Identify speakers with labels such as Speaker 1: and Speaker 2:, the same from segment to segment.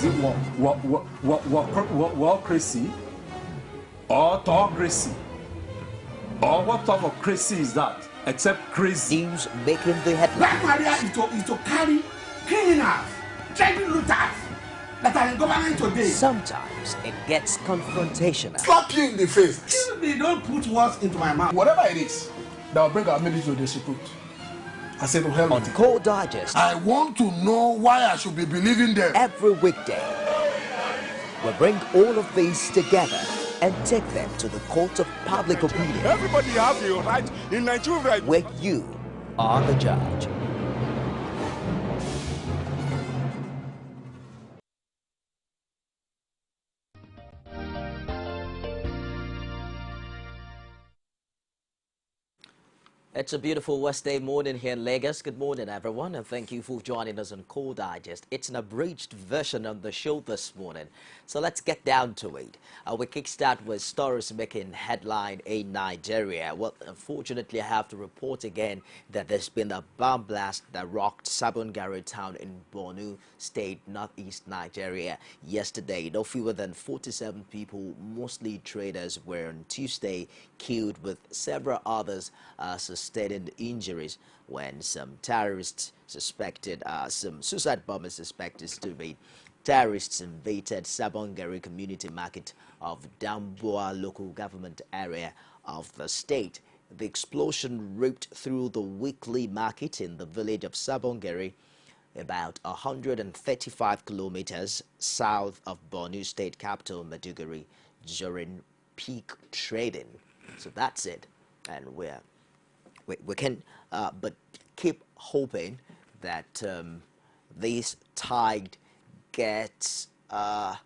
Speaker 1: Is it crazy or autocracy? Or what type of crazy is that? Except crazy.
Speaker 2: News making the headlines.
Speaker 3: Black Maria is to carry criminals, trading looters that are in government today.
Speaker 2: Sometimes it gets confrontational.
Speaker 4: Slap you in the face.
Speaker 3: Excuse me, don't put words into my mouth.
Speaker 4: Whatever it is that will bring our military to disrepute, I said to hell
Speaker 2: On
Speaker 4: with it.
Speaker 2: Core Digest,
Speaker 4: I want to know why I should be believing them.
Speaker 2: every weekday, we bring all of these together and take them to the court of public opinion.
Speaker 5: Everybody has a right in Nigeria.
Speaker 2: Where you are the judge. It's a beautiful Wednesday morning here in Lagos. Good morning, everyone, and thank you for joining us on Core Digest. It's an abridged version of the show this morning, so let's get down to it. We kickstart with stories making headline in Nigeria. Well, unfortunately, I have to report again that there's been a bomb blast that rocked Sabon Gari town in Borno State, northeast Nigeria, yesterday. No fewer than 47 people, mostly traders, were on Tuesday killed, with several others sustaining injuries when some terrorists suspected, some suicide bombers suspected to be terrorists invaded Sabon Gari community market of Damboa local government area of the state. The explosion ripped through the weekly market in the village of Sabon Gari, about 135 kilometers south of Borno State capital Maiduguri, during peak trading. So that's it, and we can but keep hoping that this tide gets the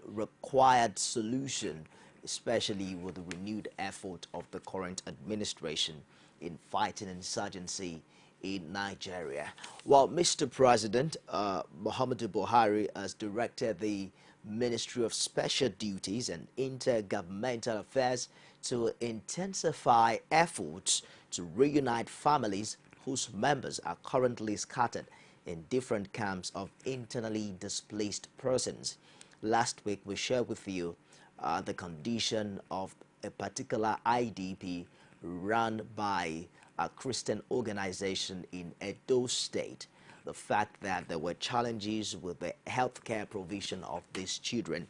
Speaker 2: required solution, especially with the renewed effort of the current administration in fighting insurgency in Nigeria. Well, Mr. President Muhammadu Buhari has directed the Ministry of Special Duties and Intergovernmental Affairs to intensify efforts to reunite families whose members are currently scattered in different camps of internally displaced persons. Last week, we shared with you the condition of a particular IDP run by a Christian organization in Edo State. The fact that there were challenges with the healthcare provision of these children.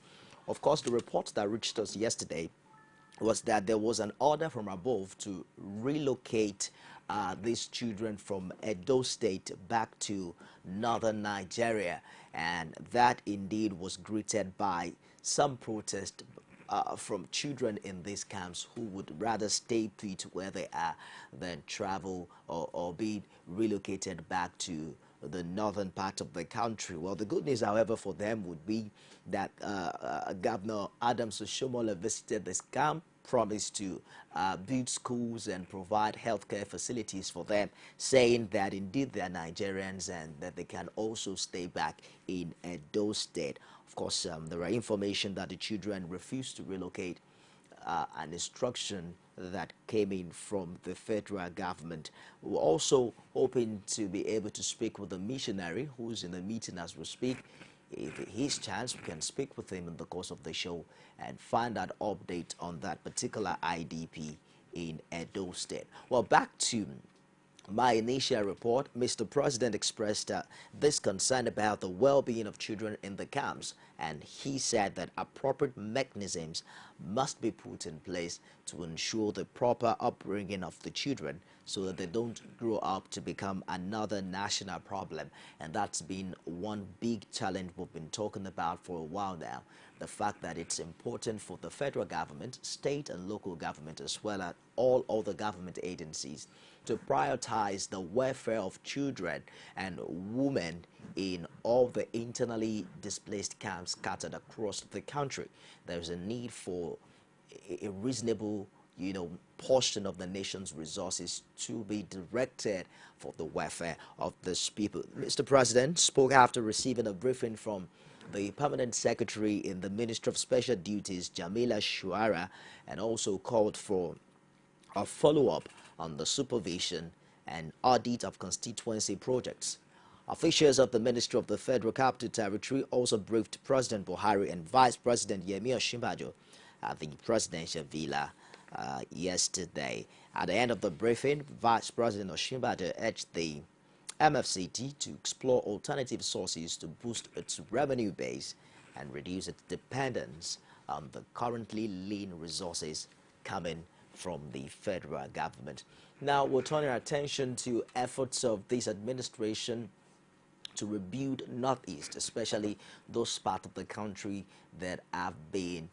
Speaker 2: Of course, the report that reached us yesterday was that there was an order from above to relocate these children from Edo State back to northern Nigeria, and that indeed was greeted by some protest from children in these camps who would rather stay put where they are than travel or be relocated back to the northern part of the country. Well, the good news, however, for them would be that Governor Adams Oshiomhole visited this camp, promised to build schools and provide healthcare facilities for them, saying that indeed they are Nigerians and that they can also stay back in Edo State. Of course, there are information that the children refused to relocate, an instruction that came in from the federal government. We're also hoping to be able to speak with the missionary who's in the meeting as we speak. If his chance, we can speak with him in the course of the show and find out update on that particular IDP in Edo State. Well, back to my initial report, Mr. President expressed this concern about the well-being of children in the camps, and he said that appropriate mechanisms must be put in place to ensure the proper upbringing of the children so that they don't grow up to become another national problem. And that's been one big challenge we've been talking about for a while now. The fact that it's important for the federal government, state and local government, as well as all other government agencies, to prioritize the welfare of children and women in all the internally displaced camps scattered across the country. There's a need for a reasonable, portion of the nation's resources to be directed for the welfare of these people. Mr. President spoke after receiving a briefing from the Permanent Secretary in the Ministry of Special Duties, Jamila Shuara, and also called for a follow-up on the supervision and audit of constituency projects. Officials of the Ministry of the Federal Capital Territory also briefed President Buhari and Vice President Yemi Osinbajo at the presidential villa yesterday. At the end of the briefing, Vice President Osinbajo urged the MFCT to explore alternative sources to boost its revenue base and reduce its dependence on the currently lean resources coming from the federal government. Now, we're turning our attention to efforts of this administration to rebuild Northeast, especially those parts of the country that have been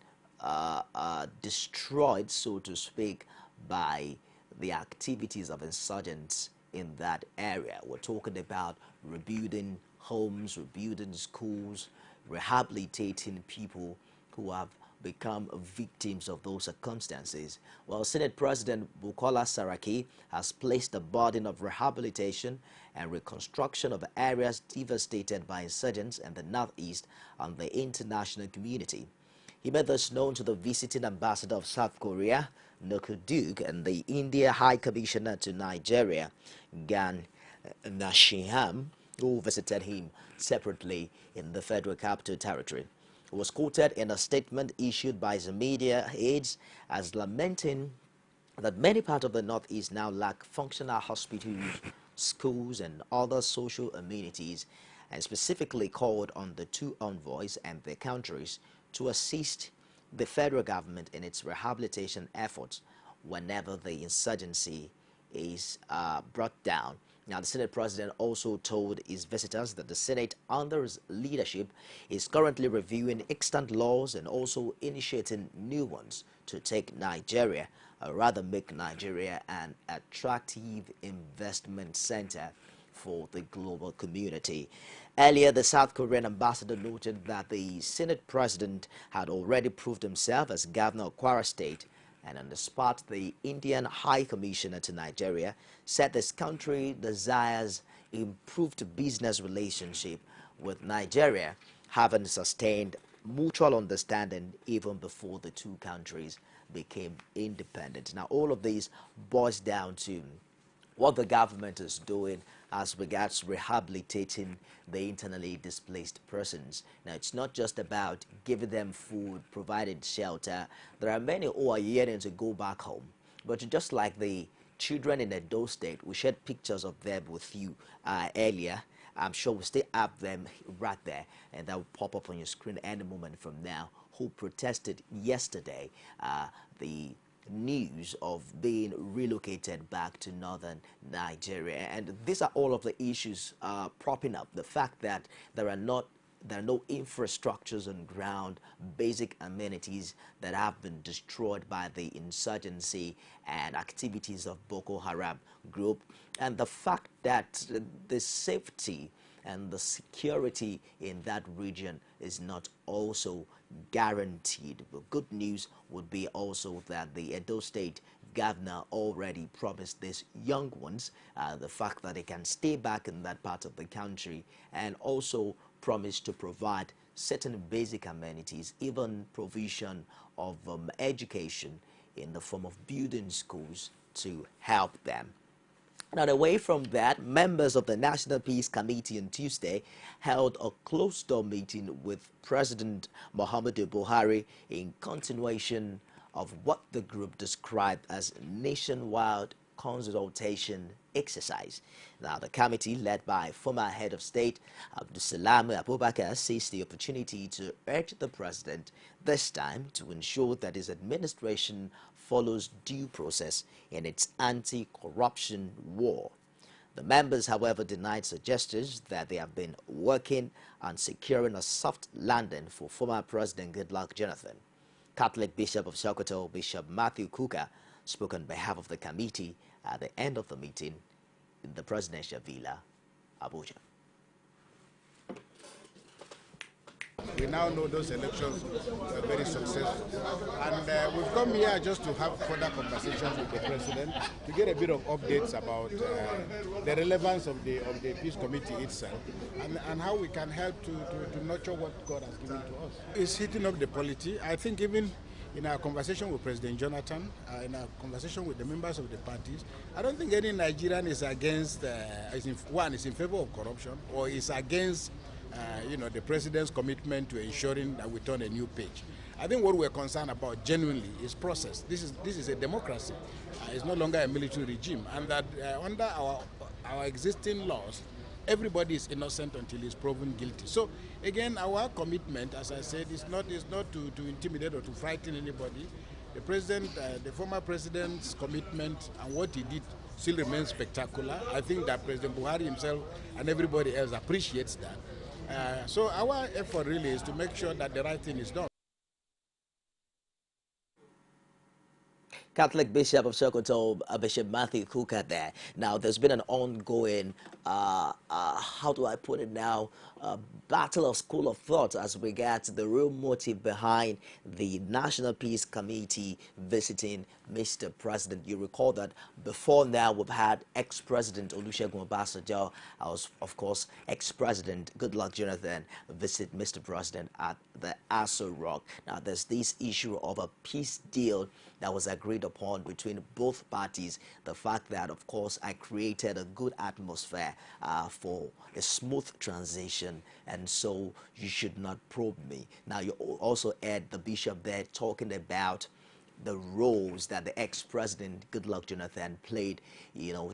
Speaker 2: destroyed, so to speak, by the activities of insurgents in that area. We're talking about rebuilding homes, rebuilding schools, rehabilitating people who have become victims of those circumstances. Well, Senate President Bukola Saraki has placed the burden of rehabilitation and reconstruction of areas devastated by insurgents in the Northeast on the international community. He made this known to the visiting ambassador of South Korea, Nokuduk, and the India High Commissioner to Nigeria, Gan Nashiham, who visited him separately in the Federal Capital Territory. He was quoted in a statement issued by the media aides as lamenting that many parts of the Northeast now lack functional hospitals, schools, and other social amenities, and specifically called on the two envoys and their countries to assist the federal government in its rehabilitation efforts whenever the insurgency is brought down. Now, the Senate President also told his visitors that the Senate, under his leadership, is currently reviewing extant laws and also initiating new ones to take Nigeria, or rather make Nigeria an attractive investment center for the global community. Earlier, the South Korean ambassador noted that the Senate President had already proved himself as governor of Kwara State, and on the spot, the Indian High Commissioner to Nigeria said this country desires improved business relationship with Nigeria, having sustained mutual understanding even before the two countries became independent. Now, all of these boils down to what the government is doing as regards rehabilitating the internally displaced persons. Now, it's not just about giving them food, providing shelter. There are many who are yearning to go back home. But just like the children in Edo State, we shared pictures of them with you earlier. I'm sure we still have them right there, and that will pop up on your screen any moment from now, who protested yesterday the news of being relocated back to northern Nigeria. And these are all of the issues propping up the fact that there are no infrastructures on ground, basic amenities that have been destroyed by the insurgency and activities of Boko Haram group, and the fact that the safety and the security in that region is not also guaranteed. But good news would be also that the Edo State governor already promised these young ones the fact that they can stay back in that part of the country, and also promised to provide certain basic amenities, even provision of education in the form of building schools to help them. Now, away from that, members of the National Peace Committee on Tuesday held a closed-door meeting with President Muhammadu Buhari in continuation of what the group described as nationwide consultation exercise. Now, the committee, led by former head of state Abdulsalam Abubakar, seized the opportunity to urge the president this time to ensure that his administration follows due process in its anti-corruption war. The members, however, denied suggestions that they have been working on securing a soft landing for former President Goodluck Jonathan. Catholic Bishop of Sokoto, Bishop Matthew Kuka, spoke on behalf of the committee at the end of the meeting in the presidential villa, Abuja.
Speaker 5: We now know those elections were very successful. And we've come here just to have further conversations with the president to get a bit of updates about the relevance of the Peace Committee itself, and how we can help to nurture what God has given to us. It's heating up the polity. I think even in our conversation with President Jonathan, in our conversation with the members of the parties, I don't think any Nigerian is against, is in favor of corruption or is against, the president's commitment to ensuring that we turn a new page. I think what we're concerned about genuinely is process. This is a democracy. It's no longer a military regime, and that under our existing laws, everybody is innocent until he's proven guilty. So again, our commitment, as I said, is not to intimidate or to frighten anybody. The president, the former president's commitment and what he did still remains spectacular. I think that President Buhari himself and everybody else appreciates that. So our effort really is to make sure that the right thing is done.
Speaker 2: Catholic Bishop of Sokoto, Bishop Matthew Kuka there. Now, there's been an ongoing, how do I put it now, battle of school of thought as regards the real motive behind the National Peace Committee visiting Mr. President. You recall that before now we've had ex-President Olusegun Obasanjo, of course, ex-President Goodluck Jonathan visit Mr. President at the Aso Rock. Now, there's this issue of a peace deal that was agreed upon between both parties. The fact that, of course, I created a good atmosphere for a smooth transition, and so you should not probe me. Now, you also heard the bishop there talking about the roles that the ex-president Goodluck Jonathan played,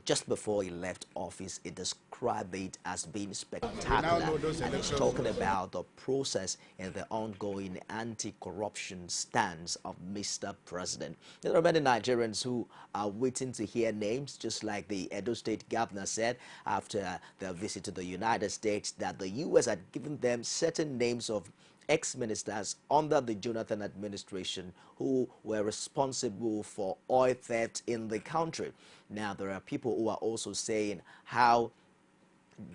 Speaker 2: just before he left office. It described it as being spectacular, and he's talking about the process and the ongoing anti-corruption stance of Mr. President. There are many Nigerians who are waiting to hear names, just like the Edo State governor said after their visit to the United States, that the U.S. had given them certain names of ex-ministers under the Jonathan administration who were responsible for oil theft in the country. Now, there are people who are also saying, how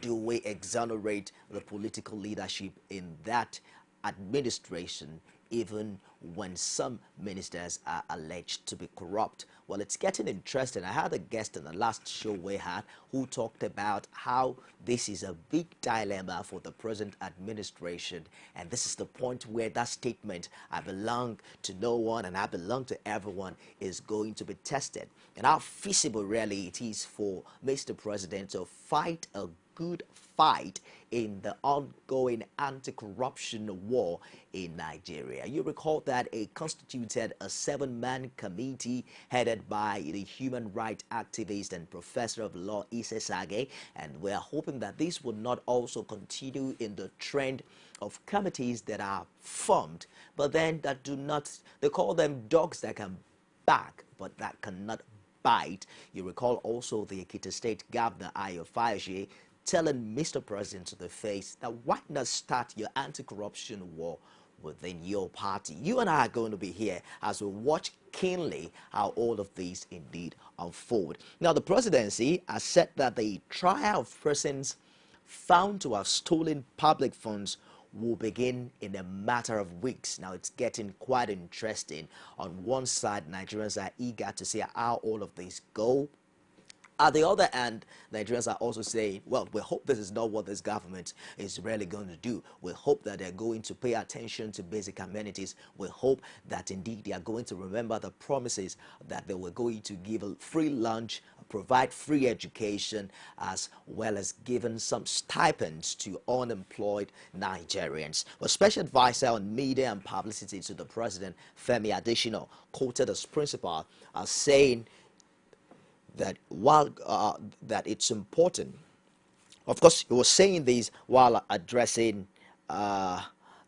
Speaker 2: do we exonerate the political leadership in that administration, even when some ministers are alleged to be corrupt? Well, it's getting interesting. I had a guest in the last show we had who talked about how this is a big dilemma for the present administration, and this is the point where that statement, "I belong to no one and I belong to everyone," is going to be tested, and how feasible really it is for Mr. President to fight a good fight in the ongoing anti-corruption war in Nigeria. You recall that a constituted a 7-man committee headed by the human rights activist and professor of law Ise Sage, and we're hoping that this would not also continue in the trend of committees that are formed but then that do not, they call them dogs that can bark but that cannot bite. You recall also the Ekiti State Governor Ayo Fayoshie telling Mr. President to the face that why not start your anti-corruption war within your party. You and I are going to be here as we watch keenly how all of these indeed unfold. Now, the presidency has said that the trial of persons found to have stolen public funds will begin in a matter of weeks. Now, it's getting quite interesting. On one side, Nigerians are eager to see how all of these go. At the other hand, Nigerians are also saying, well, we hope this is not what this government is really going to do. We hope that they're going to pay attention to basic amenities. We hope that indeed they are going to remember the promises that they were going to give a free lunch, provide free education, as well as giving some stipends to unemployed Nigerians. A special advisor on media and publicity to the president, Femi Adesina, quoted as principal as saying that while that it's important, of course, he was saying this while addressing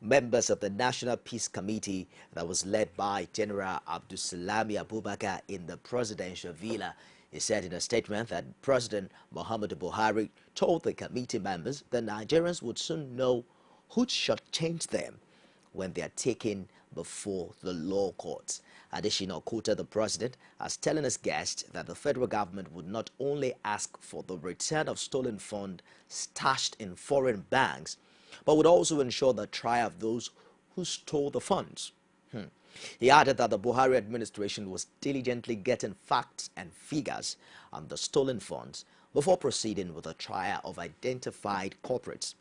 Speaker 2: members of the National Peace Committee that was led by General Abdulsalami Abubakar in the presidential villa. He said in a statement that President Muhammadu Buhari told the committee members that Nigerians would soon know who should change them when they are taken before the law courts. Additional quoted the president as telling his guests that the federal government would not only ask for the return of stolen funds stashed in foreign banks, but would also ensure the trial of those who stole the funds. He added that the Buhari administration was diligently getting facts and figures on the stolen funds before proceeding with a trial of identified culprits.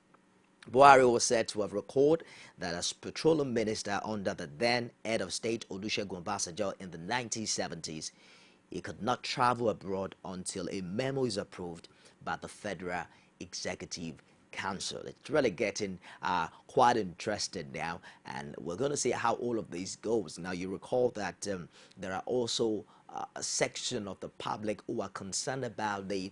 Speaker 2: Buhari was said to have recorded that as petroleum minister under the then head of state Olusegun Obasanjo in the 1970s, he could not travel abroad until a memo is approved by the Federal Executive Council. It's really getting quite interesting now, and we're going to see how all of this goes. Now, you recall that there are also a section of the public who are concerned about the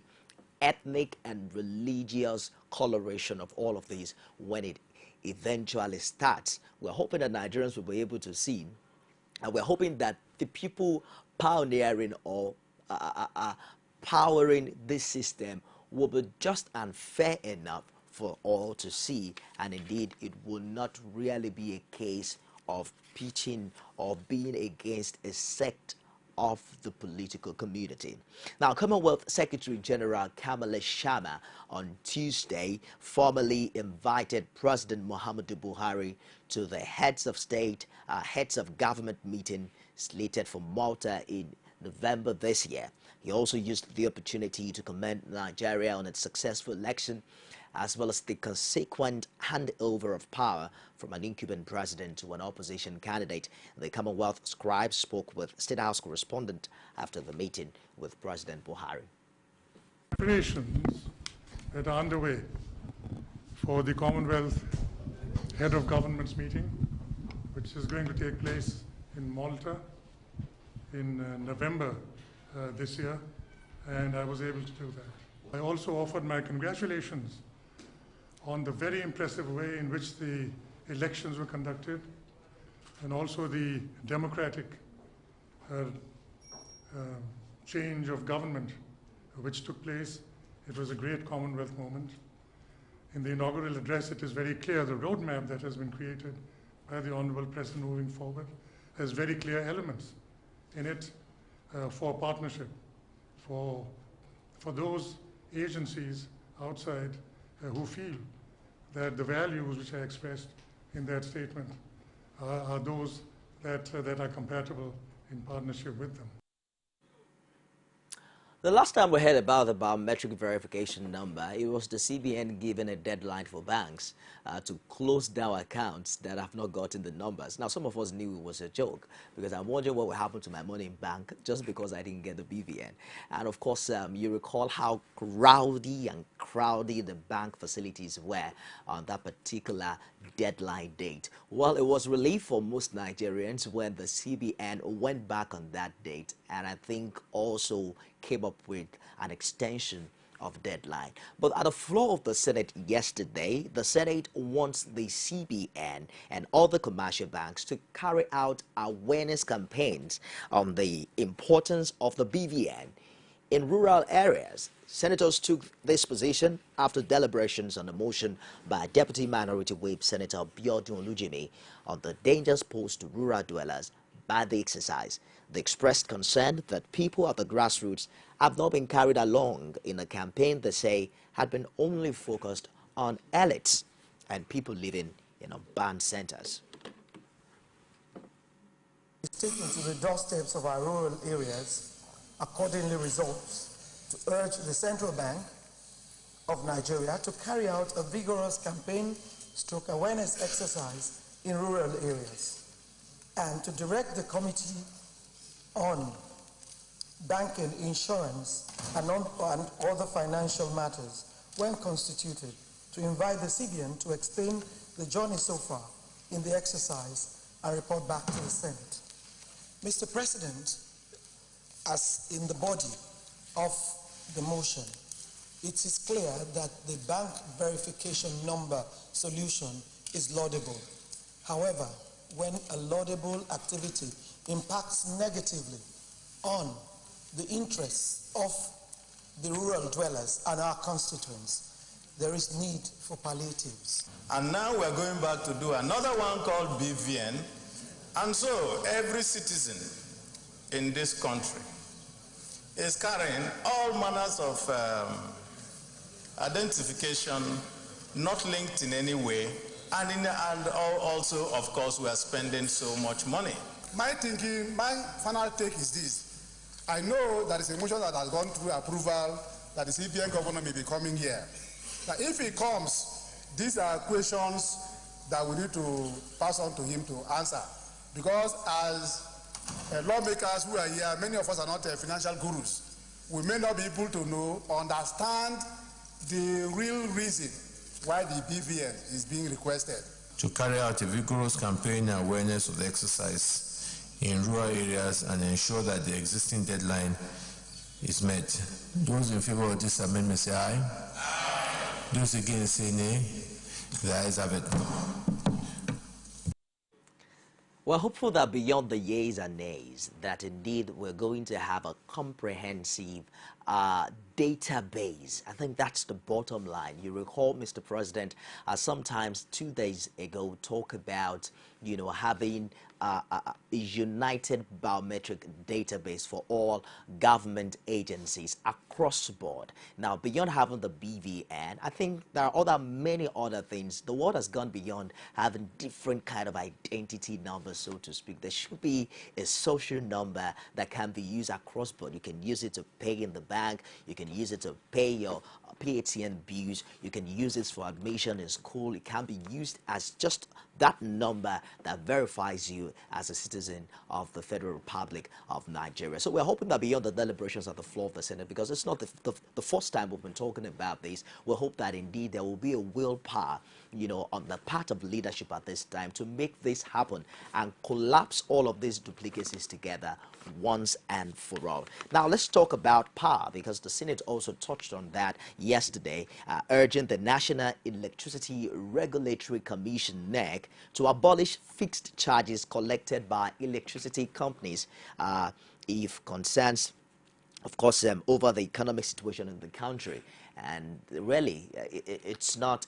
Speaker 2: ethnic and religious coloration of all of these when it eventually starts. We're hoping that Nigerians will be able to see, and we're hoping that the people pioneering or powering this system will be just and fair enough for all to see, and indeed it will not really be a case of pitching or being against a sect of the political community. Now, Commonwealth Secretary General Kamala Sharma on Tuesday formally invited President Muhammadu Buhari to the heads of state, heads of government meeting slated for Malta in November this year. He also used the opportunity to commend Nigeria on its successful election, as well as the consequent handover of power from an incumbent president to an opposition candidate. The Commonwealth scribe spoke with State House correspondent after the meeting with President Buhari.
Speaker 6: Preparations that are underway for the Commonwealth Head of Governments meeting, which is going to take place in Malta in November this year, and I was able to do that. I also offered my congratulations on the very impressive way in which the elections were conducted, and also the democratic change of government which took place. It was a great Commonwealth moment. In the inaugural address, it is very clear the roadmap that has been created by the Honorable President moving forward has very clear elements in it for partnership, for those agencies outside who feel that the values which are expressed in that statement are those that are compatible in partnership with them.
Speaker 2: The last time we heard about the biometric verification number, it was the CBN giving a deadline for banks to close down accounts that have not gotten the numbers. Now, some of us knew it was a joke, because I'm wondering what will happen to my money in bank just because I didn't get the BVN. And of course, you recall how rowdy and crowded the bank facilities were on that particular deadline date. Well, it was relief for most Nigerians when the CBN went back on that date, and I think also came up with an extension of deadline. But at the floor of the Senate yesterday, the Senate wants the CBN and other commercial banks to carry out awareness campaigns on the importance of the BVN in rural areas. Senators took this position after deliberations on a motion by Deputy Minority Whip Senator Biodun Olujimi on the dangers posed to rural dwellers by the exercise. They expressed concern that people at the grassroots have not been carried along in a campaign they say had been only focused on elites and people living in urban centers.
Speaker 7: It's taken to the doorsteps of our rural areas, accordingly resolves to urge the Central Bank of Nigeria to carry out a vigorous campaign / awareness exercise in rural areas, and to direct the Committee on Banking, Insurance, and other financial matters, when constituted, to invite the CBN to explain the journey so far in the exercise and report back to the Senate. Mr. President, as in the body of the motion, it is clear that the bank verification number solution is laudable. However, when a laudable activity impacts negatively on the interests of the rural dwellers and our constituents, there is need for palliatives.
Speaker 8: And now we're going back to do another one called BVN. And so every citizen in this country is carrying all manners of identification not linked in any way, and also, of course, we are spending so much money.
Speaker 9: My thinking, my final take is this. I know that it's a motion that has gone through approval, that the CBN governor may be coming here. Now, if he comes these are questions that we need to pass on to him to answer. Because as lawmakers who are here, many of us are not financial gurus. We may not be able to know, understand the real reason why the BVN is being requested.
Speaker 8: To carry out a vigorous campaign and awareness of the exercise in rural areas and ensure that the existing deadline is met. Those in favor of this amendment say aye. Aye. Those against say nay. The ayes have it.
Speaker 2: We're hopeful that beyond the yeas and nays, that indeed we're going to have a comprehensive database. I think that's the bottom line. You recall, Mr. President, sometimes 2 days ago, talk about, having a united biometric database for all government agencies across the board. Now, beyond having the BVN, I think there are many other things. The world has gone beyond having different kind of identity numbers, so to speak. There should be a social number that can be used across board. You can use it to pay in the bank. You can use it to pay your PATN bills. You can use it for admission in school. It can be used as just that number that verifies you as a citizen of the Federal Republic of Nigeria. So we're hoping that beyond the deliberations at the floor of the Senate, because it's not the first time we've been talking about this, we hope that indeed there will be a willpower, on the part of leadership at this time to make this happen and collapse all of these duplicacies together once and for all. Now let's talk about power, because the Senate also touched on that yesterday, urging the National Electricity Regulatory Commission, NEC, to abolish fixed charges collected by electricity companies if concerns, of course, over the economic situation in the country. And really, it's not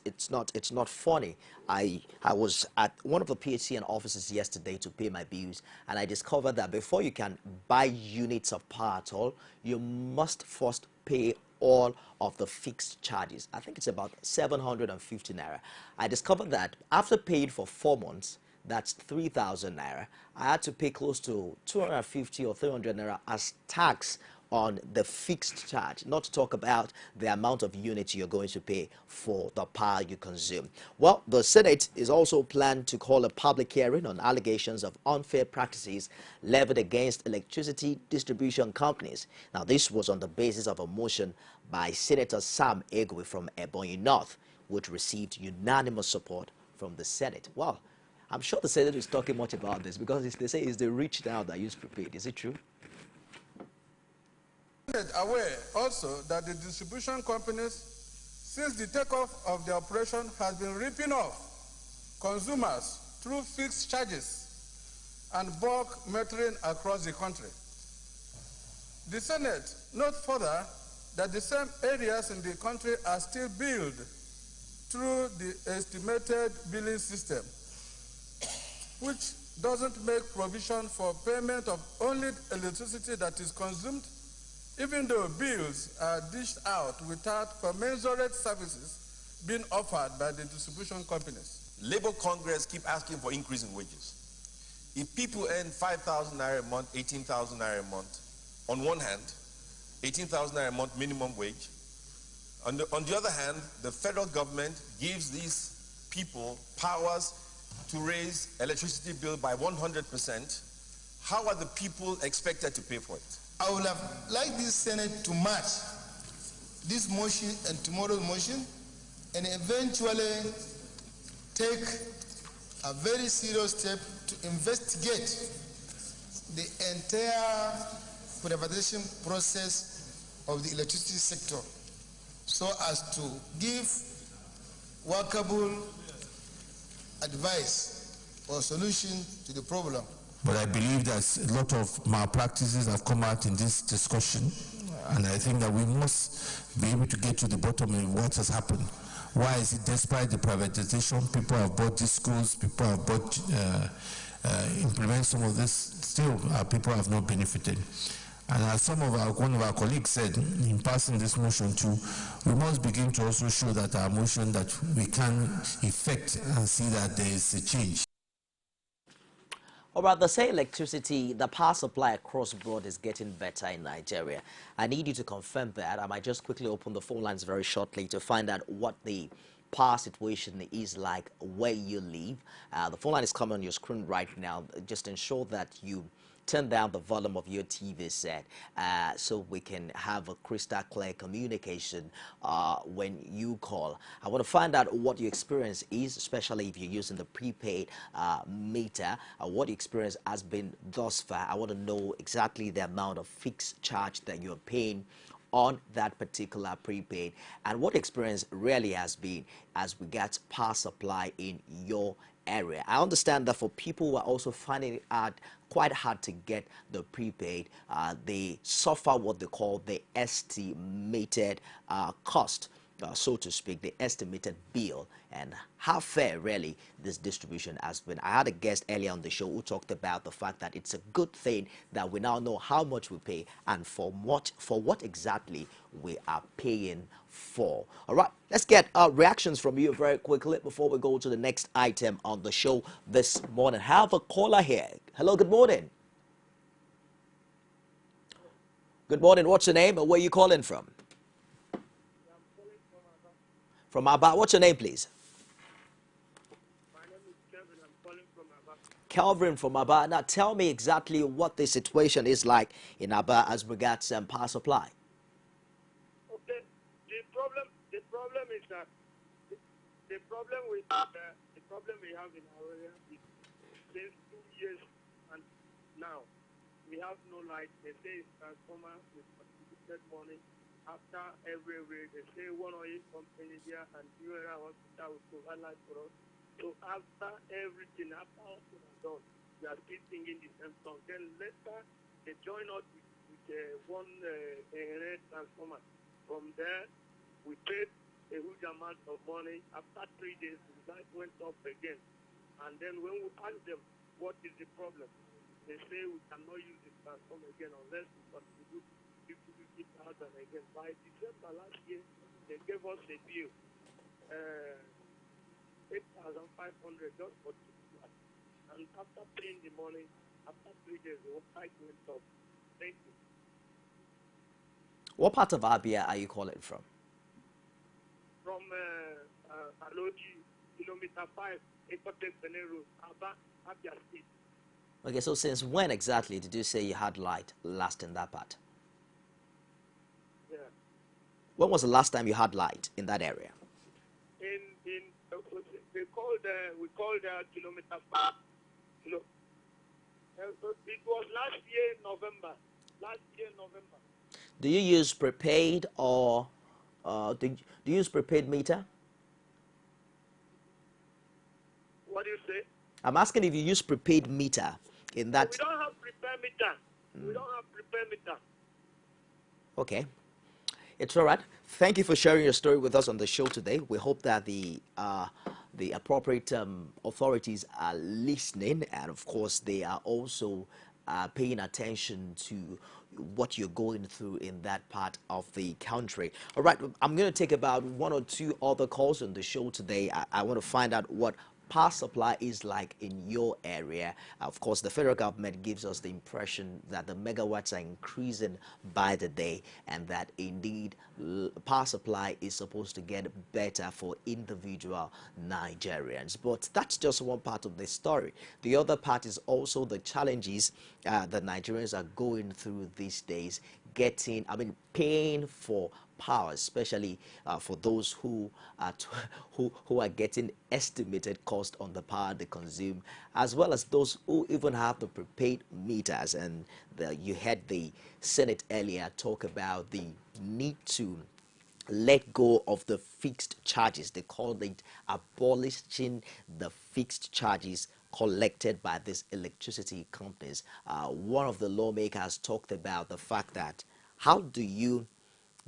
Speaker 2: funny. I was at one of the PHCN offices yesterday to pay my bills, and I discovered that before you can buy units of power at all, you must first pay all of the fixed charges. I think it's about 750 naira. I discovered that after paying for 4 months, that's 3,000 naira, I had to pay close to 250 or 300 naira as tax on the fixed charge, not to talk about the amount of units you're going to pay for the power you consume. Well, the Senate is also planned to call a public hearing on allegations of unfair practices levied against electricity distribution companies. Now, this was on the basis of a motion by Senator Sam Egwe from Ebonyi North, which received unanimous support from the Senate. Well, I'm sure the Senate is talking much about this, because they say it's the rich now that use prepaid. Is it true?
Speaker 9: Aware also that the distribution companies, since the takeoff of the operation, has been ripping off consumers through fixed charges and bulk metering across the country. The Senate notes further that the same areas in the country are still billed through the estimated billing system, which doesn't make provision for payment of only electricity that is consumed, even though bills are dished out without commensurate services being offered by the distribution companies.
Speaker 10: Labour Congress keep asking for increase in wages. If people earn 5,000 naira a month, 18,000 naira a month, on one hand, 18,000 naira a month minimum wage. On the other hand, the federal government gives these people powers to raise electricity bill by 100%. How are the people expected to pay for it?
Speaker 9: I would have liked this Senate to match this motion and tomorrow's motion and eventually take a very serious step to investigate the entire privatization process of the electricity sector so as to give workable advice or solution to the problem.
Speaker 8: But I believe that a lot of malpractices have come out in this discussion, and I think that we must be able to get to the bottom of what has happened. Why is it despite the privatization, people have bought these schools, people have bought, implement some of this, still people have not benefited. And as one of our colleagues said in passing this motion too, we must begin to also show that our motion that we can effect and see that there is a change.
Speaker 2: All right, they say electricity, the power supply across the board is getting better in Nigeria. I need you to confirm that. I might just quickly open the phone lines very shortly to find out what the power situation is like where you live. The phone line is coming on your screen right now. Just ensure that you turn down the volume of your TV set so we can have a crystal clear communication when you call. I want to find out what your experience is, especially if you're using the prepaid meter, what your experience has been thus far. I want to know exactly the amount of fixed charge that you're paying on that particular prepaid and what experience really has been as we get power supply in your area. I understand that for people who are also finding it quite hard to get the prepaid, they suffer what they call the estimated cost, so to speak, the estimated bill, and how fair really this distribution has been. I had a guest earlier on the show who talked about the fact that it's a good thing that we now know how much we pay and for what exactly we are paying for. All right, let's get reactions from you very quickly before we go to the next item on the show this morning. Have a caller here. Hello, good morning. Good morning. What's your name and where are you calling from? From Aba. What's your name, please?
Speaker 11: My name is Kevin. I'm calling from Aba.
Speaker 2: Calvin from Aba. Now, tell me exactly what the situation is like in Aba as regards power supply.
Speaker 11: Okay. The problem is that the problem we have in our area is since 2 years and now we have no light. They say it's transformer with contributed money. After every week, they say one or eight company there and URA hospital will provide light for us. So after everything, after all is done, we are still singing the same song. Then later, they join us with one red transformer. From there, we paid a huge amount of money. After 3 days, the light went up again. And then when we ask them, what is the problem? They say we cannot use the transformer again unless we contribute 50,000 again. By December last year, they gave us a bill, 8,500 just for 2 months. And after paying the money, after 3 days, the price went up. Thank you.
Speaker 2: What part of Abia are you calling from?
Speaker 11: From Aloji, kilometer 5, Ekotek Benin Road, Abia State.
Speaker 2: Okay, so since when exactly did you say you had light last in that part?
Speaker 11: Yeah.
Speaker 2: When was the last time you had light in that area?
Speaker 11: We called kilometer 5. It was last year November.
Speaker 2: Do you use prepaid or do you use prepaid meter?
Speaker 11: What do you say?
Speaker 2: I'm asking if you use prepaid meter in that.
Speaker 11: We don't have prepaid meter. We don't have prepaid meter.
Speaker 2: Okay. It's all right. Thank you for sharing your story with us on the show today. We hope that the appropriate authorities are listening, and of course they are also paying attention to what you're going through in that part of the country. All right, I'm going to take about 1 or 2 other calls on the show today. I want to find out what power supply is like in your area. Of course, the federal government gives us the impression that the megawatts are increasing by the day and that indeed power supply is supposed to get better for individual Nigerians. But that's just one part of the story. The other part is also the challenges that Nigerians are going through these days, paying for power, especially for those who are getting estimated cost on the power they consume, as well as those who even have the prepaid meters. And you heard the Senate earlier talk about the need to let go of the fixed charges. They called it abolishing the fixed charges collected by these electricity companies. One of the lawmakers talked about the fact that how do you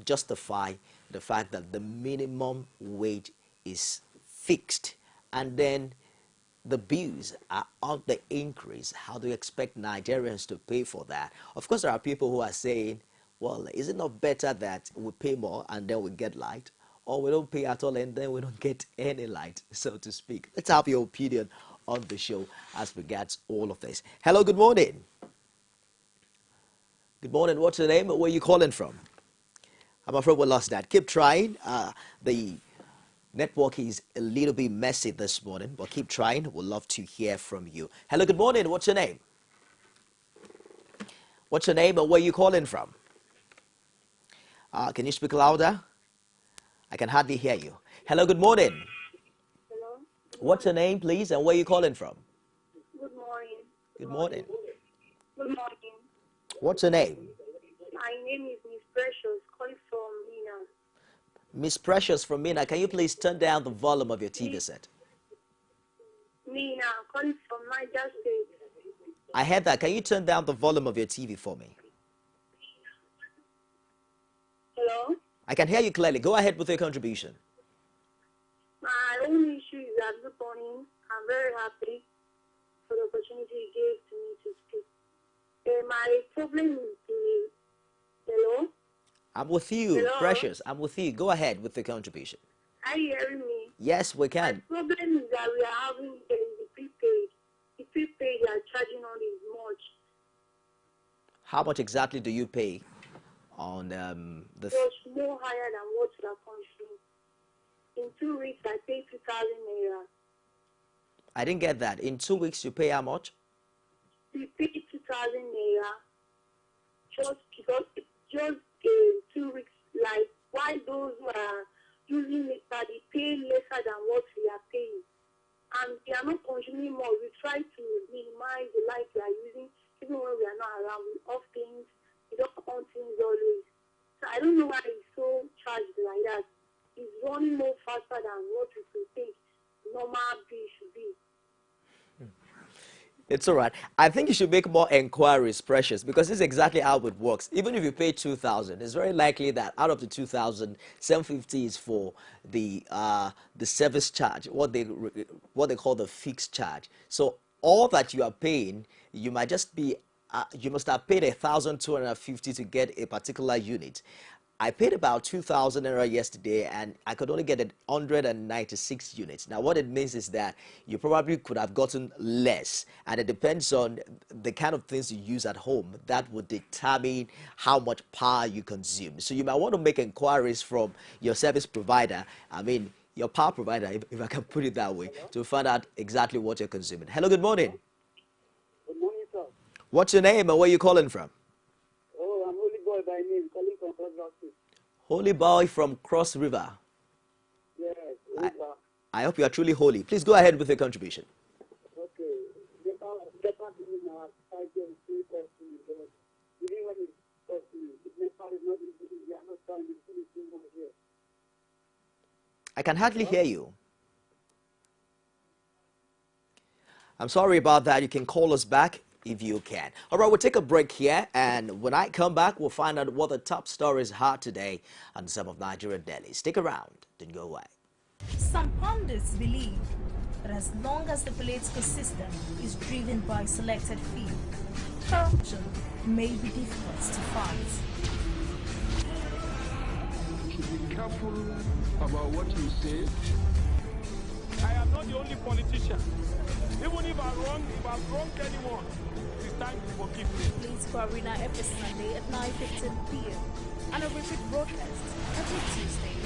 Speaker 2: justify the fact that the minimum wage is fixed and then the bills are on the increase? How do you expect Nigerians to pay for that? Of course, there are people who are saying, well, is it not better that we pay more and then we get light, or we don't pay at all and then we don't get any light, so to speak? Let's have your opinion on the show as regards all of this. Hello, good morning. Good morning. What's your name? Where are you calling from? I'm afraid we lost that. Keep trying. The Network is a little bit messy this morning, but keep trying. We'd love to hear from you. Hello, good morning. What's your name? What's your name and where are you calling from? Can you speak louder? I can hardly hear you. Hello, good morning.
Speaker 12: Hello.
Speaker 2: What's your name, please, and where are you calling from?
Speaker 12: Good morning.
Speaker 2: Good morning.
Speaker 12: Good morning.
Speaker 2: What's your name?
Speaker 12: My name is Miss Precious, calling from Mina.
Speaker 2: Miss Precious from Mina. Can you please turn down the volume of your TV set?
Speaker 12: Mina, calling from Niger State.
Speaker 2: I heard that. Can you turn down the volume of your TV for me?
Speaker 12: Hello.
Speaker 2: I can hear you clearly. Go ahead with your contribution.
Speaker 12: My only issue is that this morning I'm very happy for the opportunity you gave to me to speak. My problem is the... Hello?
Speaker 2: I'm with you,
Speaker 12: Hello?
Speaker 2: Precious. I'm with you. Go ahead with the contribution.
Speaker 12: Are you hearing me?
Speaker 2: Yes, we can.
Speaker 12: My problem is that we are having the prepaid. The prepaid they are charging on is much.
Speaker 2: How much exactly do you pay on the...
Speaker 12: It's more higher than what we are consuming. In 2 weeks, I pay 2,000 naira.
Speaker 2: I didn't get that. In 2 weeks, you pay how much?
Speaker 12: We pay 2,000 naira just because just 2 weeks. Like, why those who are using it, they pay lesser than what we are paying. And we are not consuming more. We try to minimize the light we are using, even when we are not around. We off things. We don't on things always. So I don't know why it's so charged like that. It's running more faster than what we could think normal bill should be.
Speaker 2: It's all right. I think you should make more inquiries, Precious, because this is exactly how it works. Even if you pay 2,000, it's very likely that out of the 2,000, 750 is for the service charge, what they call the fixed charge. So all that you are paying, you might just be you must have paid 1,250 to get a particular unit. I paid about 2,000 naira yesterday, and I could only get 196 units. Now, what it means is that you probably could have gotten less, and it depends on the kind of things you use at home. That would determine how much power you consume. So you might want to make inquiries from your service provider, I mean, your power provider, if I can put it that way, to find out exactly what you're consuming. Hello, good morning.
Speaker 13: Good morning, sir.
Speaker 2: What's your name and where are you calling from?
Speaker 13: Oh, I'm Holy Boy by name, calling from Cross River.
Speaker 2: Holy Boy from Cross River.
Speaker 13: Yes, River.
Speaker 2: I hope you are truly holy. Please go ahead with your contribution.
Speaker 13: Okay. The part is now 5 years, 3 costly, but even when it's costly, the part is not easy. We are not trying to do it too much here.
Speaker 2: I can hardly hear you. I'm sorry about that. You can call us back if you can. All right, we'll take a break here, and when I come back, we'll find out what the top stories are today on some of Nigerian dailies. Stick around, don't go away.
Speaker 14: Some pundits believe that as long as the political system is driven by selected few, corruption may be difficult to fight.
Speaker 15: Be careful about what you say.
Speaker 16: I am not the only politician. Even if I've wronged anyone, it's time to forgive me.
Speaker 14: Political Arena every Sunday at 9:15 p.m. and a repeat broadcast every Tuesday